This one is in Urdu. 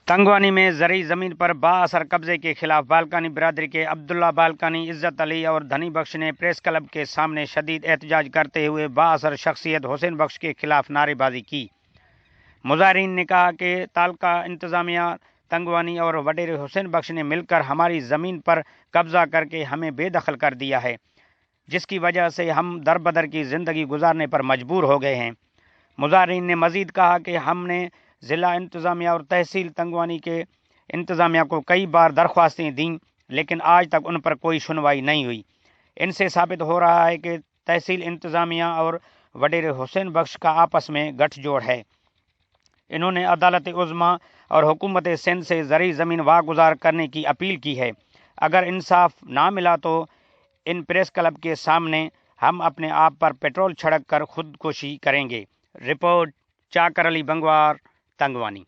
تنگوانی میں زرعی زمین پر بااثر قبضے کے خلاف بالکانی برادری کے عبداللہ بالکانی، عزت علی اور دھنی بخش نے پریس کلب کے سامنے شدید احتجاج کرتے ہوئے بااثر شخصیت حسین بخش کے خلاف نعرے بازی کی۔ مظاہرین نے کہا کہ تعلقہ انتظامیہ تنگوانی اور وڈیر حسین بخش نے مل کر ہماری زمین پر قبضہ کر کے ہمیں بے دخل کر دیا ہے، جس کی وجہ سے ہم در بدر کی زندگی گزارنے پر مجبور ہو گئے ہیں۔ مظاہرین نے مزید کہا کہ ہم نے ضلع انتظامیہ اور تحصیل تنگوانی کے انتظامیہ کو کئی بار درخواستیں دیں، لیکن آج تک ان پر کوئی سنوائی نہیں ہوئی۔ ان سے ثابت ہو رہا ہے کہ تحصیل انتظامیہ اور وڈیر حسین بخش کا آپس میں گٹھ جوڑ ہے۔ انہوں نے عدالت عظمیٰ اور حکومت سندھ سے زرعی زمین واگزار کرنے کی اپیل کی ہے۔ اگر انصاف نہ ملا تو ان پریس کلب کے سامنے ہم اپنے آپ پر پیٹرول چھڑک کر خودکشی کریں گے۔ رپورٹ چاکر علی بنگوار، تنگوانی۔